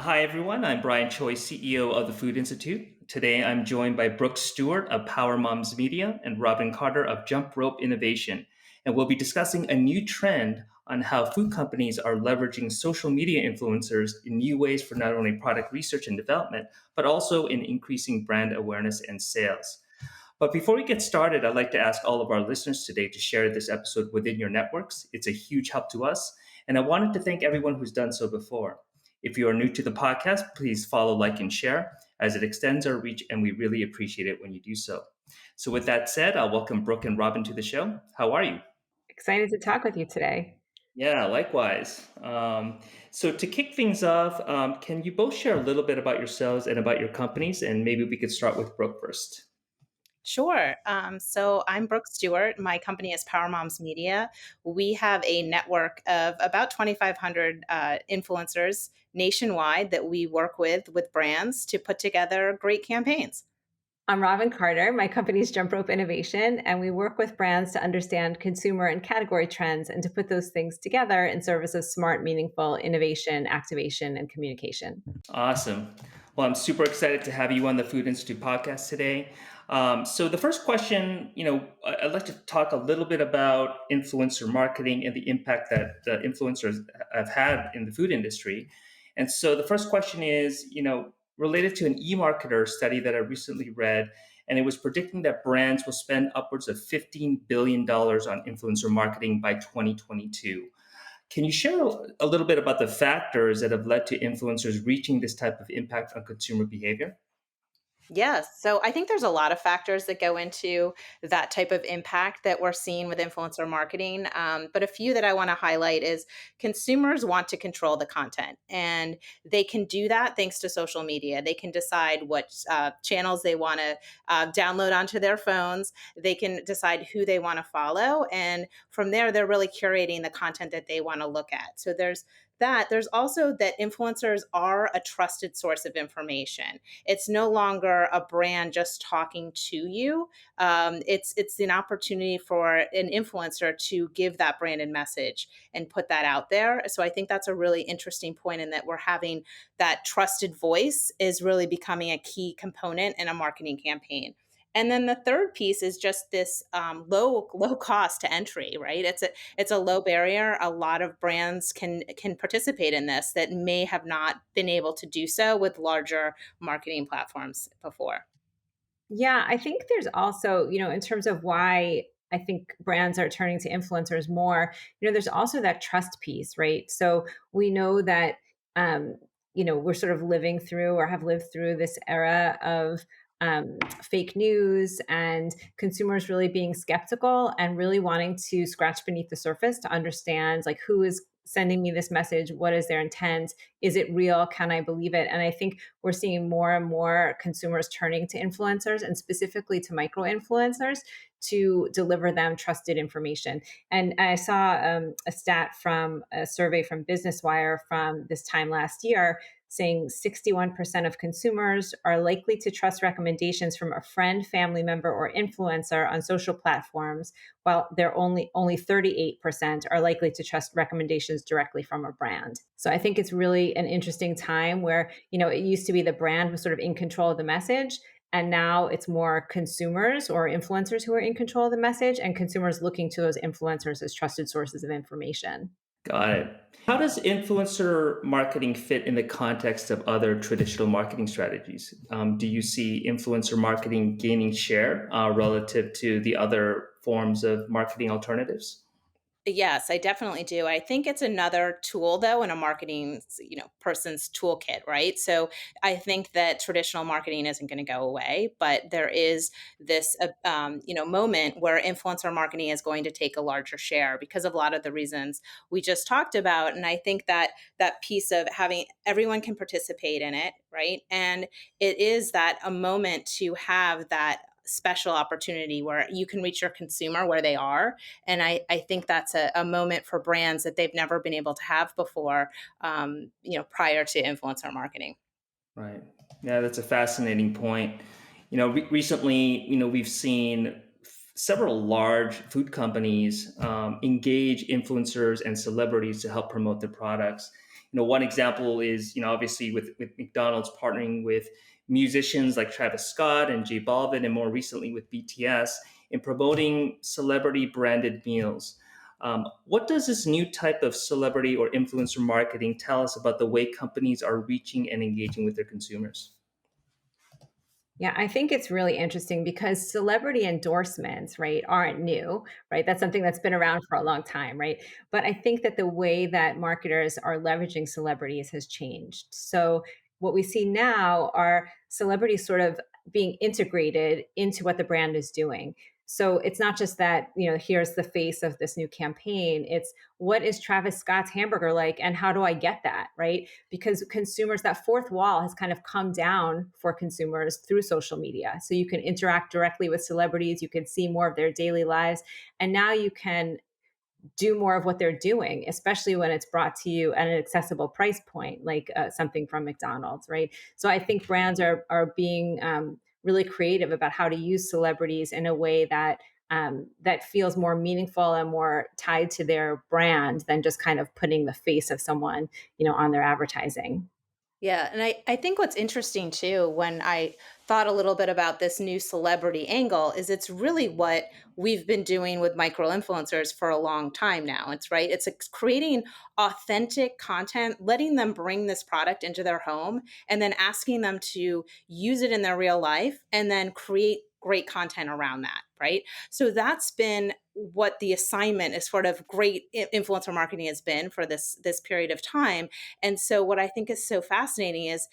Hi, everyone. I'm Brian Choi, CEO of the Food Institute. Today, I'm joined by Brooke Stewart of Power Moms Media and Robyn Carter of Jump Rope Innovation. And we'll be discussing a new trend on how food companies are leveraging social media influencers in new ways for not only product research and development, but also in increasing brand awareness and sales. But before we get started, I'd like to ask all of our listeners today to share this episode within your networks. It's a huge help to us. And I wanted to thank everyone who's done so before. If you are new to the podcast, please follow, like, and share as it extends our reach, and we really appreciate it when you do so. So, with that said, I'll welcome Brooke and Robyn to the show. How are you? Excited to talk with you today. Yeah, likewise. So, to kick things off, can you both share a little bit about yourselves and about your companies? And maybe we could start with Brooke first. Sure. So I'm Brooke Stewart. My company is Power Moms Media. We have a network of about 2,500 influencers nationwide that we work with brands to put together great campaigns. I'm Robyn Carter. My company is Jump Rope Innovation, and we work with brands to understand consumer and category trends and to put those things together in service of smart, meaningful innovation, activation, and communication. Awesome. Well, I'm super excited to have you on the Food Institute podcast today. So, the first question, I'd like to talk a little bit about influencer marketing and the impact that the influencers have had in the food industry. And so, the first question is, related to an e-marketer study that I recently read, and it was predicting that brands will spend upwards of $15 billion on influencer marketing by 2022. Can you share a little bit about the factors that have led to influencers reaching this type of impact on consumer behavior? Yes. So I think there's a lot of factors that go into that type of impact that we're seeing with influencer marketing. But a few that I want to highlight is consumers want to control the content, and they can do that thanks to social media. They can decide what channels they want to download onto their phones. They can decide who they want to follow. And from there, they're really curating the content that they want to look at. So there's that. There's also that influencers are a trusted source of information. It's no longer a brand just talking to you. It's an opportunity for an influencer to give that branded message and put that out there. So I think that's a really interesting point in that we're having that trusted voice is really becoming a key component in a marketing campaign. And then the third piece is just this low cost to entry, right? It's a low barrier. A lot of brands can participate in this that may have not been able to do so with larger marketing platforms before. Yeah, I think there's also, in terms of why I think brands are turning to influencers more, there's also that trust piece, right? So we know that, um, we're sort of living through or have lived through this era of fake news and consumers really being skeptical and really wanting to scratch beneath the surface to understand like who is sending me this message, what is their intent, is it real, can I believe it? And I think we're seeing more and more consumers turning to influencers and specifically to micro influencers to deliver them trusted information. And I saw a stat from a survey from Business Wire from this time last year saying 61% of consumers are likely to trust recommendations from a friend, family member, or influencer on social platforms, while they're only 38% are likely to trust recommendations directly from a brand. So I think it's really an interesting time where, it used to be the brand was sort of in control of the message. And now it's more consumers or influencers who are in control of the message and consumers looking to those influencers as trusted sources of information. Got it. How does influencer marketing fit in the context of other traditional marketing strategies? Do you see influencer marketing gaining share relative to the other forms of marketing alternatives? Yes, I definitely do. I think it's another tool though in a marketing, person's toolkit, right? So I think that traditional marketing isn't going to go away, but there is this, moment where influencer marketing is going to take a larger share because of a lot of the reasons we just talked about. And I think that that piece of having everyone can participate in it, right? And it is that a moment to have that special opportunity where you can reach your consumer where they are, and I think that's a moment for brands that they've never been able to have before, prior to influencer marketing. Right. Yeah, that's a fascinating point. Recently, we've seen several large food companies engage influencers and celebrities to help promote their products. one example is, obviously with McDonald's partnering with musicians like Travis Scott and J Balvin, and more recently with BTS in promoting celebrity branded meals. What does this new type of celebrity or influencer marketing tell us about the way companies are reaching and engaging with their consumers? Yeah, I think it's really interesting because celebrity endorsements, right, aren't new, right? That's something that's been around for a long time, right? But I think that the way that marketers are leveraging celebrities has changed. So what we see now are celebrities sort of being integrated into what the brand is doing. So it's not just that, here's the face of this new campaign. It's what is Travis Scott's hamburger like and how do I get that, right? Because consumers, that fourth wall has kind of come down for consumers through social media. So you can interact directly with celebrities, you can see more of their daily lives, and now you can do more of what they're doing, especially when it's brought to you at an accessible price point, like something from McDonald's, right? So I think brands are being really creative about how to use celebrities in a way that that feels more meaningful and more tied to their brand than just kind of putting the face of someone, on their advertising. Yeah, and I think what's interesting too, when I thought a little bit about this new celebrity angle, is it's really what we've been doing with micro influencers for a long time now. It's right, it's creating authentic content, letting them bring this product into their home, and then asking them to use it in their real life, and then create great content around that. Right. So that's been what the assignment is sort of great influencer marketing has been for this period of time. And so what I think is so fascinating is,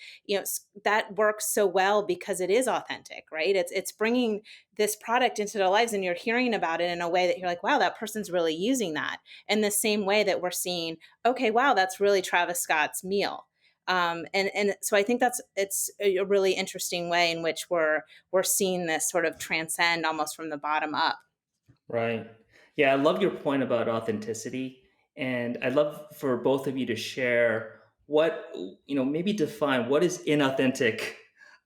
that works so well because it is authentic, right? It's bringing this product into their lives and you're hearing about it in a way that you're like, wow, that person's really using that. In the same way that we're seeing, okay, wow, that's really Travis Scott's meal. And so I think it's a really interesting way in which we're seeing this sort of transcend almost from the bottom up. Right. Yeah, I love your point about authenticity. And I'd love for both of you to share what, maybe define what is inauthentic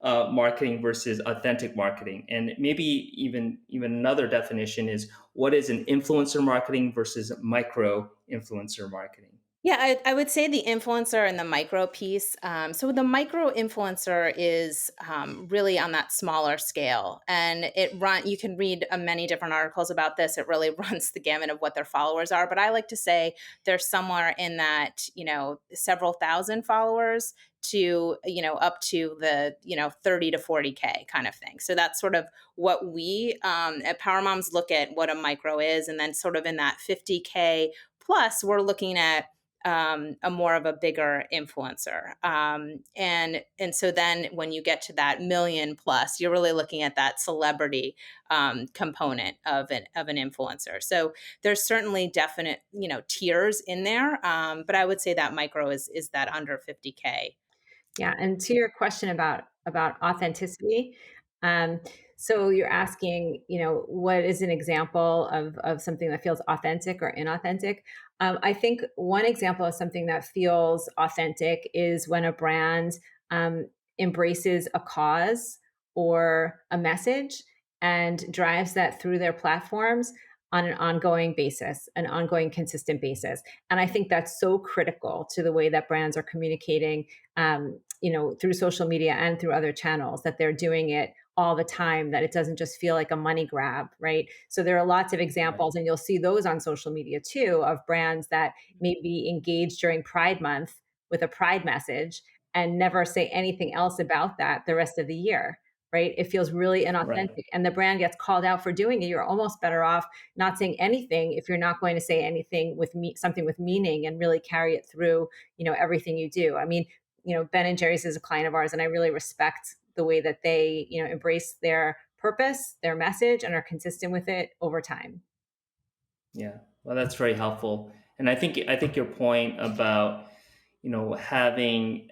marketing versus authentic marketing. And maybe even another definition is what is an influencer marketing versus micro influencer marketing. Yeah, I would say the influencer and the micro piece. So the micro influencer is really on that smaller scale, and You can read many different articles about this. It really runs the gamut of what their followers are, but I like to say they're somewhere in that several thousand followers to up to the 30 to 40K kind of thing. So that's sort of what we at Power Moms look at what a micro is, and then sort of in that 50K plus, we're looking at a more of a bigger influencer. And so then when you get to that million plus, you're really looking at that celebrity component of an influencer. So there's certainly definite tiers in there, but I would say that micro is that under 50K. Yeah, and to your question about authenticity, um, so you're asking, what is an example of something that feels authentic or inauthentic? I think one example of something that feels authentic is when a brand um, embraces a cause or a message and drives that through their platforms on an ongoing basis, an ongoing, consistent basis. And I think that's so critical to the way that brands are communicating through social media and through other channels, that they're doing it all the time, that it doesn't just feel like a money grab, right? So there are lots of Right. examples, and you'll see those on social media too, of brands that maybe engage during Pride Month with a Pride message and never say anything else about that the rest of the year. Right? It feels really Right. inauthentic, and the brand gets called out for doing it. You're almost better off not saying anything if you're not going to say anything with something with meaning and really carry it through, everything you do. I mean, Ben and Jerry's is a client of ours, and I really respect the way that they, embrace their purpose, their message, and are consistent with it over time. Yeah, well, that's very helpful, and I think your point about having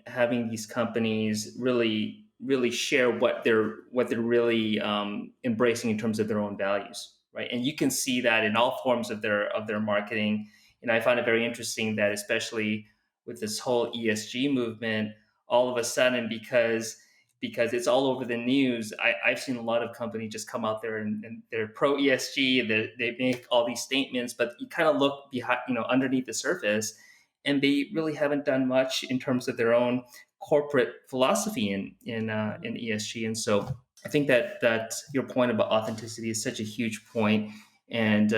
these companies really share what they're really embracing in terms of their own values, right? And you can see that in all forms of their marketing. And I find it very interesting that especially with this whole ESG movement, all of a sudden because it's all over the news. I've seen a lot of companies just come out there and they're pro ESG. They make all these statements, but you kind of look behind, underneath the surface, and they really haven't done much in terms of their own corporate philosophy in ESG. And so I think that your point about authenticity is such a huge point, and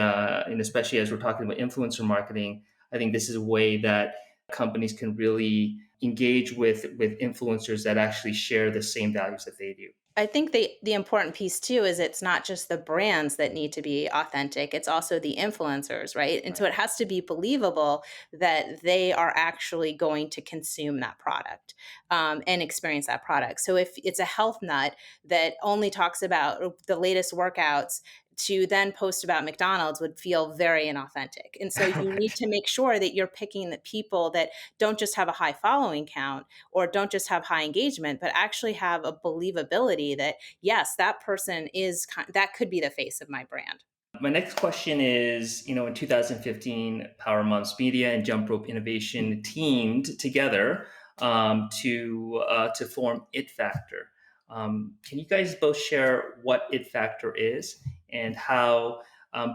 especially as we're talking about influencer marketing, I think this is a way that companies can really engage with influencers that actually share the same values that they do. I think the important piece too is it's not just the brands that need to be authentic, it's also the influencers, right? And so Right. it has to be believable that they are actually going to consume that product and experience that product. So if it's a health nut that only talks about the latest workouts, to then post about McDonald's would feel very inauthentic. And so you need Right. to make sure that you're picking the people that don't just have a high following count or don't just have high engagement, but actually have a believability that, yes, that person is, that could be the face of my brand. My next question is, in 2015, Power Moms Media and Jump Rope Innovation teamed together to form It Factor. Can you guys both share what It Factor is and how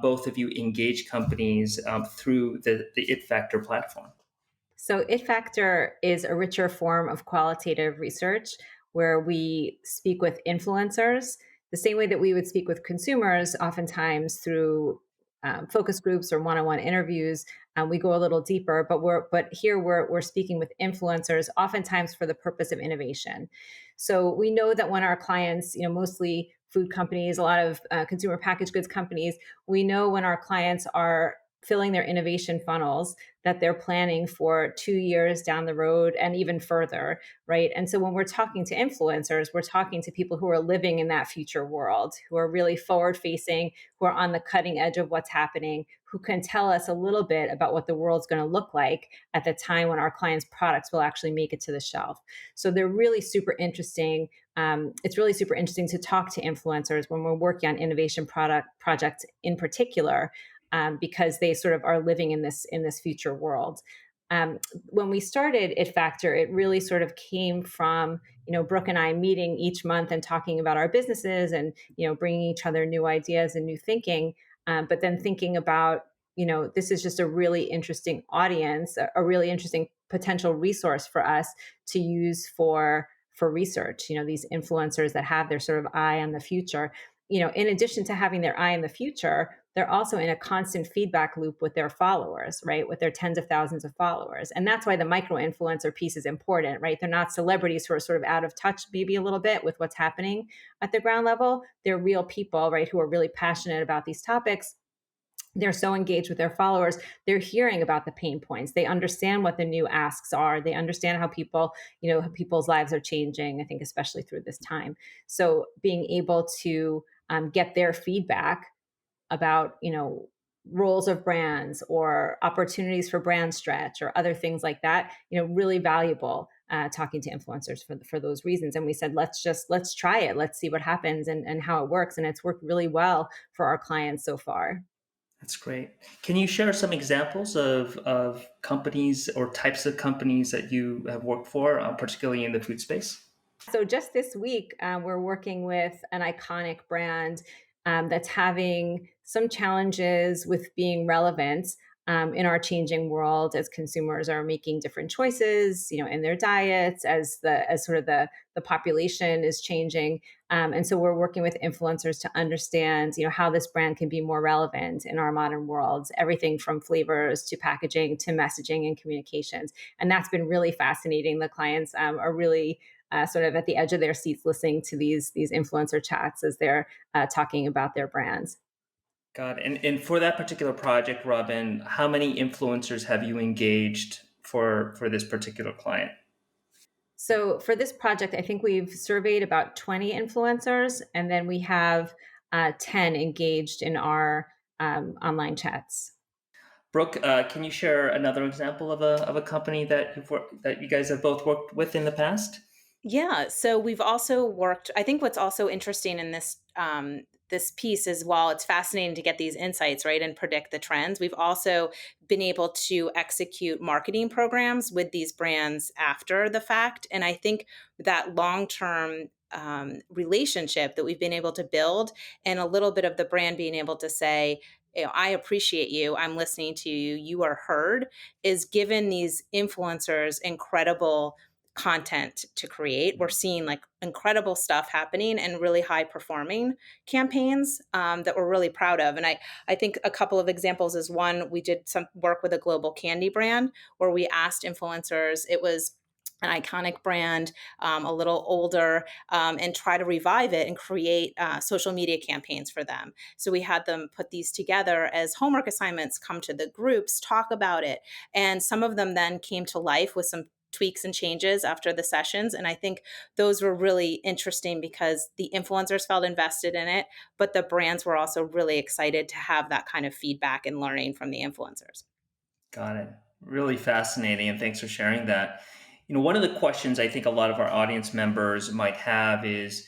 both of you engage companies through the It Factor platform? So, It Factor is a richer form of qualitative research where we speak with influencers the same way that we would speak with consumers, oftentimes through focus groups or one-on-one interviews. We go a little deeper, but here we're speaking with influencers, oftentimes for the purpose of innovation. So we know that when our clients, mostly food companies, a lot of consumer packaged goods companies, we know when our clients are filling their innovation funnels that they're planning for 2 years down the road and even further, right? And so when we're talking to influencers, we're talking to people who are living in that future world, who are really forward facing, who are on the cutting edge of what's happening, who can tell us a little bit about what the world's going to look like at the time when our clients' products will actually make it to the shelf. So they're really super interesting. It's really super interesting to talk to influencers when we're working on innovation projects in particular, because they sort of are living in this future world. Um, when we started It Factor, it really sort of came from Brooke and I meeting each month and talking about our businesses and bringing each other new ideas and new thinking, but then thinking about this is just a really interesting audience, a really interesting potential resource for us to use for research. These influencers that have their sort of eye on the future. In addition to having their eye in the future, they're also in a constant feedback loop with their followers, right? With their tens of thousands of followers. And that's why the micro influencer piece is important, right? They're not celebrities who are sort of out of touch, maybe a little bit with what's happening at the ground level. They're real people, right? Who are really passionate about these topics. They're so engaged with their followers. They're hearing about the pain points. They understand what the new asks are. They understand how how people's lives are changing, I think, especially through this time. So being able to get their feedback about roles of brands or opportunities for brand stretch or other things like that, really valuable, talking to influencers for those reasons. And we said, let's try it, let's see what happens and how it works, and it's worked really well for our clients so far. That's great. Can you share some examples of companies or types of companies that you have worked for, particularly in the food space? So just this week, we're working with an iconic brand that's having some challenges with being relevant in our changing world as consumers are making different choices, in their diets, as sort of the population is changing. And so we're working with influencers to understand, how this brand can be more relevant in our modern world, everything from flavors to packaging to messaging and communications. And that's been really fascinating. The clients are really sort of at the edge of their seats listening to these influencer chats as they're talking about their brands. Got it. And for that particular project, Robin, how many influencers have you engaged for this particular client? So for this project, I think we've surveyed about 20 influencers, and then we have 10 engaged in our online chats. Brooke, can you share another example of a company that you guys have both worked with in the past? Yeah, so we've also worked. I think what's also interesting in this piece is while it's fascinating to get these insights right and predict the trends, we've also been able to execute marketing programs with these brands after the fact. And I think that long term relationship that we've been able to build, and a little bit of the brand being able to say, I appreciate you, I'm listening to you, you are heard, is given these influencers incredible content to create. We're seeing like incredible stuff happening and really high performing campaigns that we're really proud of. And I think a couple of examples is one, we did some work with a global candy brand where we asked influencers, it was an iconic brand, a little older, and try to revive it and create social media campaigns for them. So we had them put these together as homework assignments, come to the groups, talk about it. And some of them then came to life with some tweaks and changes after the sessions. And I think those were really interesting because the influencers felt invested in it, but the brands were also really excited to have that kind of feedback and learning from the influencers. Got it. Really fascinating, and thanks for sharing that. One of the questions I think a lot of our audience members might have is,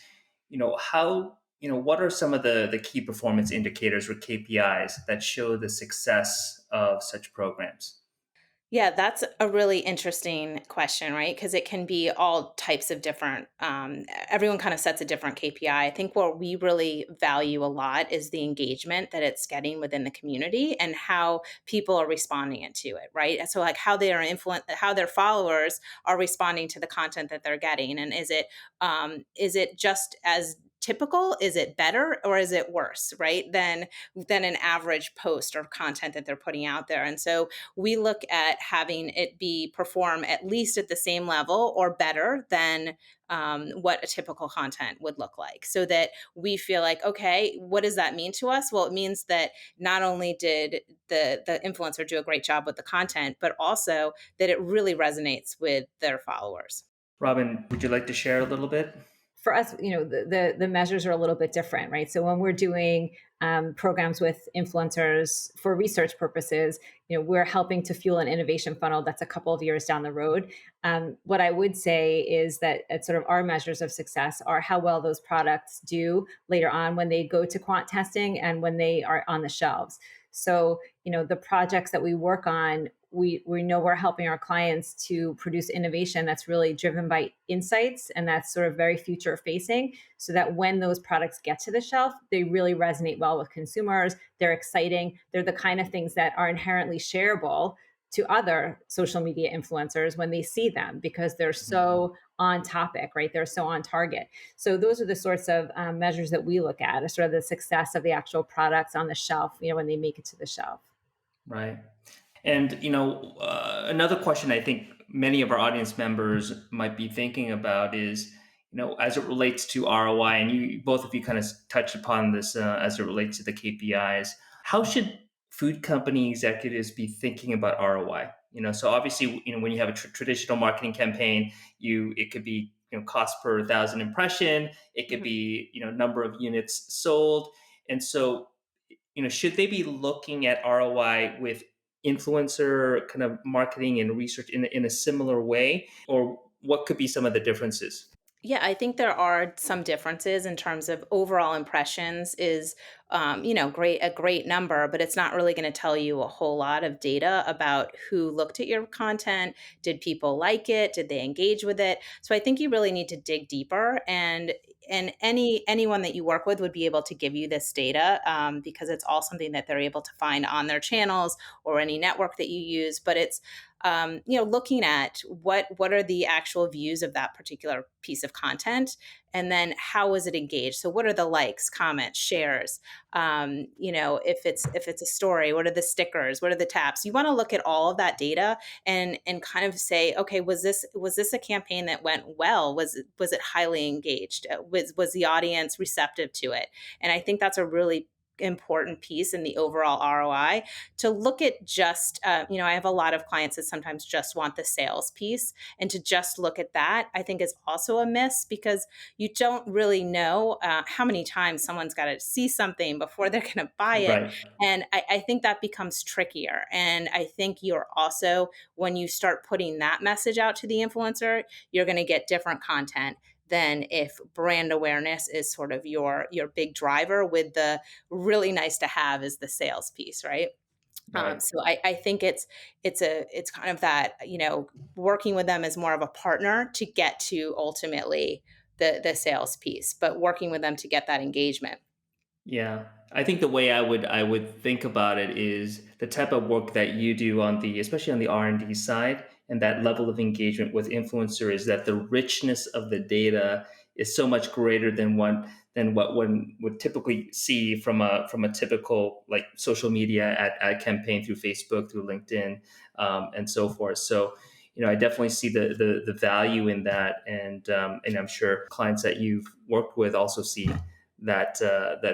what are some of the key performance indicators or KPIs that show the success of such programs? Yeah, that's a really interesting question, right? Because it can be all types of different, everyone kind of sets a different KPI. I think what we really value a lot is the engagement that it's getting within the community and how people are responding to it, right? So, like how they are how their followers are responding to the content that they're getting. And is it just as typical? Is it better or is it worse, right? Than an average post or content that they're putting out there. And so we look at having it be perform at least at the same level or better than what a typical content would look like, so that we feel like, okay, what does that mean to us? Well, it means that not only did the influencer do a great job with the content, but also that it really resonates with their followers. Robyn, would you like to share a little bit? For us, the measures are a little bit different, right? So when we're doing programs with influencers for research purposes, we're helping to fuel an innovation funnel that's a couple of years down the road. What I would say is that it's sort of our measures of success are how well those products do later on when they go to quant testing and when they are on the shelves. So, the projects that we work on, we know we're helping our clients to produce innovation that's really driven by insights and that's sort of very future facing, so that when those products get to the shelf, they really resonate well with consumers. They're exciting. They're the kind of things that are inherently shareable to other social media influencers when they see them because they're so on topic, right? They're so on target. So those are the sorts of measures that we look at, sort of the success of the actual products on the shelf, when they make it to the shelf. Right. And another question I think many of our audience members might be thinking about is, as it relates to ROI, and both of you kind of touched upon this as it relates to the KPIs. How should food company executives be thinking about ROI? So obviously, when you have a traditional marketing campaign, it could be cost per 1,000 impression, it could be number of units sold, and so should they be looking at ROI with influencer kind of marketing and research in a similar way, or what could be some of the differences? Yeah, I think there are some differences in terms of overall impressions is, a great number, but it's not really going to tell you a whole lot of data about who looked at your content. Did people like it? Did they engage with it? So I think you really need to dig deeper, and anyone that you work with would be able to give you this data because it's all something that they're able to find on their channels or any network that you use. But it's looking at what are the actual views of that particular piece of content, and then how is it engaged. So what are the likes, comments, shares? If it's a story, what are the stickers? What are the taps? You want to look at all of that data and kind of say, okay, was this a campaign that went well? Was it highly engaged? Was the audience receptive to it? And I think that's a really important piece in the overall ROI, to look at just, I have a lot of clients that sometimes just want the sales piece, and to just look at that, I think is also a miss, because you don't really know how many times someone's got to see something before they're going to buy it. Right. And I think that becomes trickier. And I think you're also, when you start putting that message out to the influencer, you're going to get different content than if brand awareness is sort of your big driver, with the really nice to have is the sales piece, right? Right. So I think it's kind of that, working with them as more of a partner to get to ultimately the sales piece, but working with them to get that engagement. Yeah. I think the way I would think about it is the type of work that you do on the especially on the R&D side and that level of engagement with influencer is that the richness of the data is so much greater than what one would typically see from a typical like social media ad campaign through Facebook, through LinkedIn, and so forth. So I definitely see the value in that, and I'm sure clients that you've worked with also see that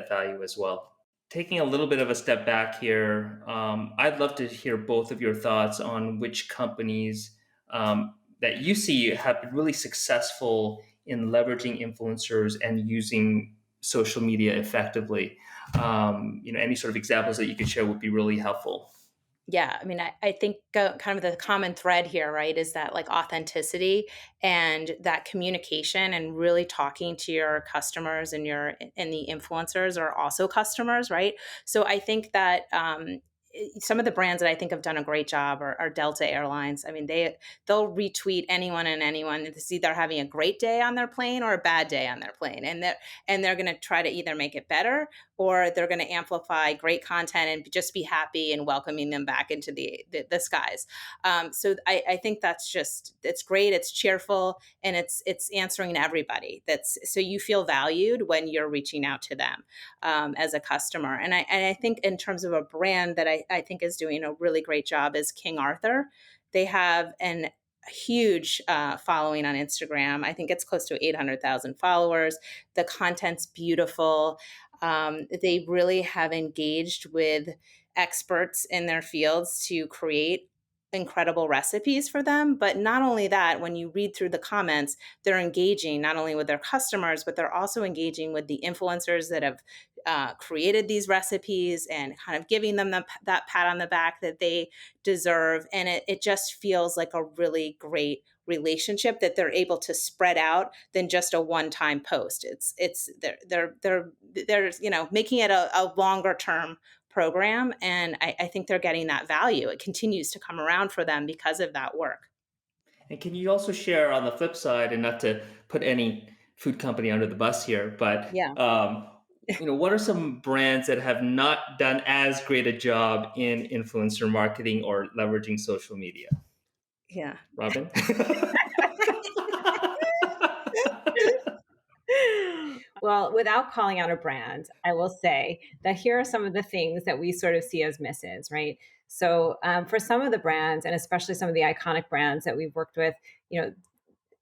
value as well. Taking a little bit of a step back here, I'd love to hear both of your thoughts on which companies that you see have been really successful in leveraging influencers and using social media effectively. Any sort of examples that you could share would be really helpful. Yeah, I mean, I think kind of the common thread here, right, is that like authenticity and that communication and really talking to your customers and the influencers are also customers, right? So I think that some of the brands that I think have done a great job are Delta Airlines. I mean, they'll retweet anyone and anyone to see they're having a great day on their plane or a bad day on their plane, and they're going to try to either make it better or they're going to amplify great content and just be happy and welcoming them back into the skies. So I think it's great. It's cheerful and it's answering everybody. That's so you feel valued when you're reaching out to them as a customer. And I think in terms of a brand that I think is doing a really great job is King Arthur. They have an huge following on Instagram. I think it's close to 800,000 followers. The content's beautiful. They really have engaged with experts in their fields to create incredible recipes for them. But not only that, when you read through the comments, they're engaging not only with their customers, but they're also engaging with the influencers that have created these recipes and kind of giving them that pat on the back that they deserve. And it just feels like a really great relationship that they're able to spread out than just a one-time post. It's they're making it a longer term program, and I think they're getting that value. It continues to come around for them because of that work. And can you also share on the flip side, and not to put any food company under the bus here, but Yeah, what are some brands that have not done as great a job in influencer marketing or leveraging social media? yeah. Robin? Well, without calling out a brand, I will say that here are some of the things that we sort of see as misses, right? So, for some of the brands, and especially some of the iconic brands that we've worked with, you know,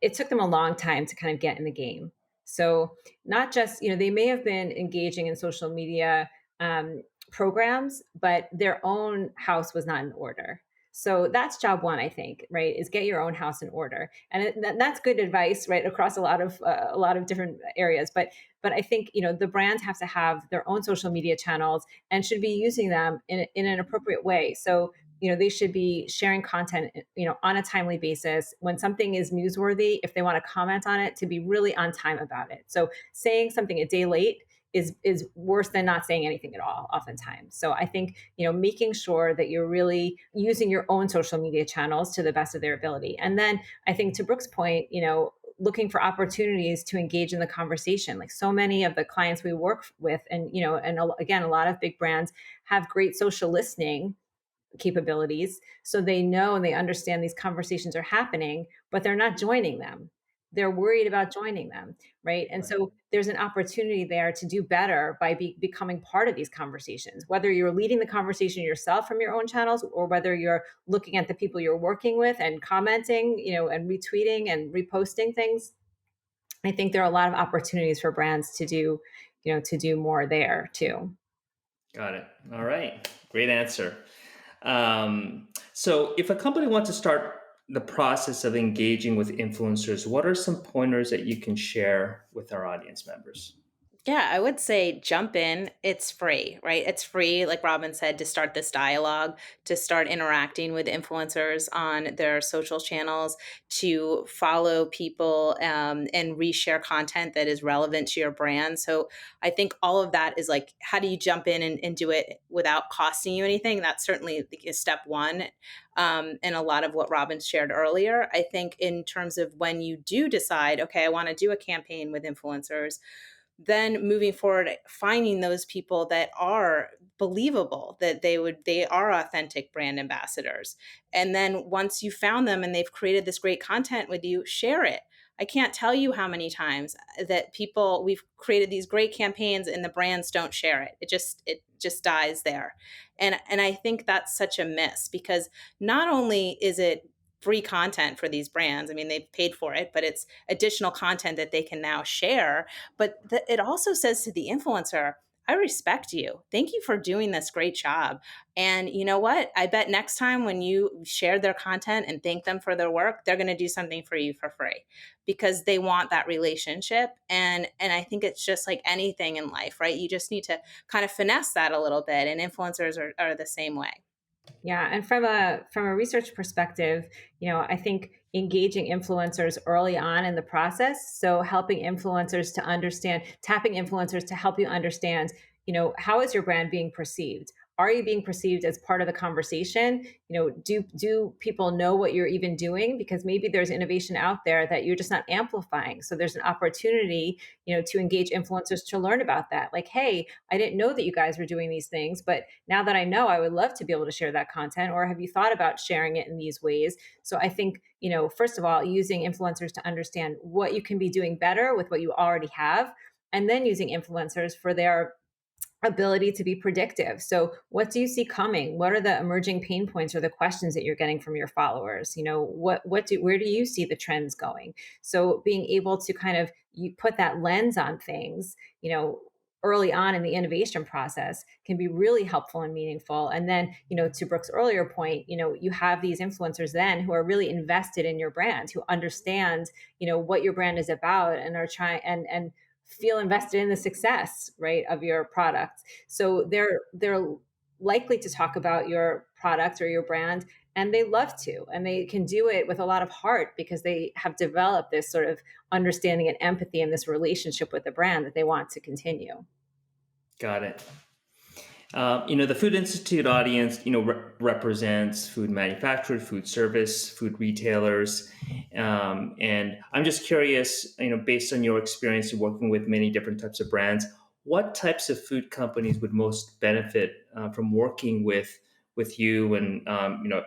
it took them a long time to kind of get in the game. So, not just, they may have been engaging in social media programs, but their own house was not in order. So that's job one, I think, right? Is get your own house in order, and that's good advice, right, across a lot of different areas. But I think the brands have to have their own social media channels and should be using them in an appropriate way. So they should be sharing content on a timely basis. When something is newsworthy, if they want to comment on it, to be really on time about it. So saying something a day late is worse than not saying anything at all oftentimes. So I think making sure that you're really using your own social media channels to the best of their ability. And then I think, to Brooke's point, looking for opportunities to engage in the conversation. Like, so many of the clients we work with, and again, a lot of big brands have great social listening capabilities, so they know and they understand these conversations are happening, but they're not joining them. They're worried about joining them, right? And Right. so there's an opportunity there to do better by becoming part of these conversations, whether you're leading the conversation yourself from your own channels, or whether you're looking at the people you're working with and commenting, and retweeting and reposting things. I think there are a lot of opportunities for brands to do more there too. Got it. All right. Great answer. So, if a company wants to start the process of engaging with influencers, what are some pointers that you can share with our audience members? Yeah, I would say jump in. It's free, right? It's free, like Robin said, to start this dialogue, to start interacting with influencers on their social channels, to follow people and reshare content that is relevant to your brand. So I think all of that is like, how do you jump in and do it without costing you anything? That's certainly step one. And a lot of what Robin shared earlier. I think in terms of when you do decide, okay, I want to do a campaign with influencers, then moving forward, finding those people that are believable, that they are authentic brand ambassadors. And then once you found them and they've created this great content with you, share it. I can't tell you how many times that we've created these great campaigns and the brands don't share it. It just dies there. And I think that's such a miss, because not only is it free content for these brands, I mean, they've paid for it, but it's additional content that they can now share. But it also says to the influencer, I respect you. Thank you for doing this great job. And you know what? I bet next time when you share their content and thank them for their work, they're going to do something for you for free, because they want that relationship. And I think it's just like anything in life, right? You just need to kind of finesse that a little bit. And influencers are the same way. Yeah, and from a research perspective, I think engaging influencers early on in the process, so helping influencers to understand, tapping influencers to help you understand, how is your brand being perceived? Are you being perceived as part of the conversation? Do people know what you're even doing? Because maybe there's innovation out there that you're just not amplifying. So there's an opportunity, to engage influencers to learn about that. Like, hey, I didn't know that you guys were doing these things, but now that I know, I would love to be able to share that content. Or have you thought about sharing it in these ways? So I think, first of all, using influencers to understand what you can be doing better with what you already have, and then using influencers for their ability to be predictive. So, what do you see coming? What are the emerging pain points or the questions that you're getting from your followers? Where do you see the trends going? So, being able to kind of you put that lens on things, early on in the innovation process can be really helpful and meaningful. And then, to Brooke's earlier point, you have these influencers then who are really invested in your brand, who understand, what your brand is about, and are trying and feel invested in the success, right, of your product. So they're likely to talk about your product or your brand, and they love to, and they can do it with a lot of heart because they have developed this sort of understanding and empathy in this relationship with the brand that they want to continue. Got it. The Food Institute audience, represents food manufacturers, food service, food retailers, and I'm just curious, based on your experience in working with many different types of brands, what types of food companies would most benefit from working with you and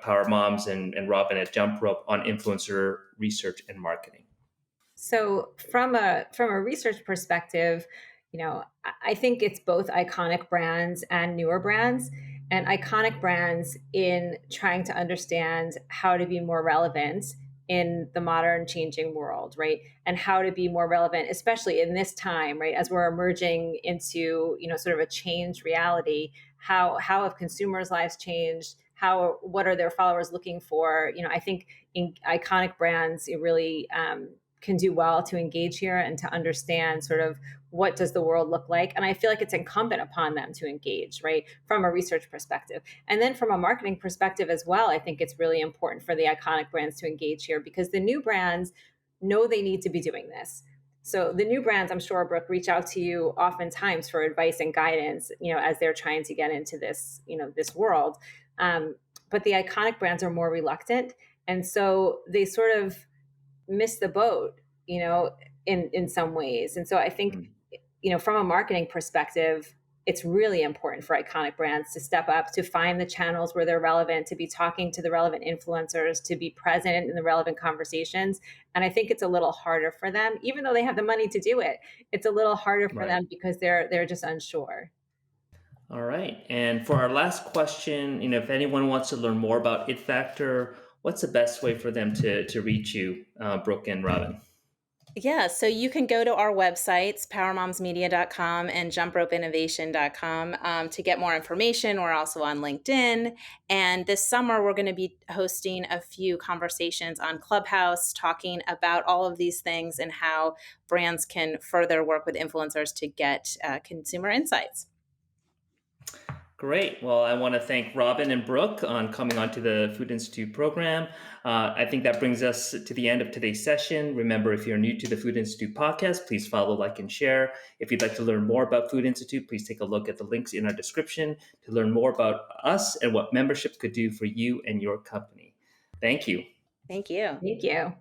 Power Moms and Robyn at Jump Rope on influencer research and marketing? So from a research perspective, I think it's both iconic brands and newer brands. And iconic brands in trying to understand how to be more relevant in the modern changing world, right? And how to be more relevant, especially in this time, right? As we're emerging into, sort of a changed reality, how have consumers' lives changed? What are their followers looking for? I think in iconic brands, it really can do well to engage here and to understand sort of what does the world look like. And I feel like it's incumbent upon them to engage, right, from a research perspective. And then from a marketing perspective as well, I think it's really important for the iconic brands to engage here, because the new brands know they need to be doing this. So the new brands, I'm sure, Brooke, reach out to you oftentimes for advice and guidance, as they're trying to get into this, this world. But the iconic brands are more reluctant. And so they sort of miss the boat, in some ways. And so I think, from a marketing perspective, it's really important for iconic brands to step up, to find the channels where they're relevant, to be talking to the relevant influencers, to be present in the relevant conversations. And I think it's a little harder for them, even though they have the money to do it. It's a little harder for them because they're just unsure. All right. And for our last question, if anyone wants to learn more about It Factor, what's the best way for them to reach you, Brooke and Robyn? Yeah, so you can go to our websites, powermomsmedia.com and jumpropeinnovation.com, to get more information. We're also on LinkedIn. And this summer, we're going to be hosting a few conversations on Clubhouse, talking about all of these things and how brands can further work with influencers to get consumer insights. Great. Well, I want to thank Robyn and Brooke on coming onto the Food Institute program. I think that brings us to the end of today's session. Remember, if you're new to the Food Institute podcast, please follow, like, and share. If you'd like to learn more about Food Institute, please take a look at the links in our description to learn more about us and what membership could do for you and your company. Thank you. Thank you. Thank you.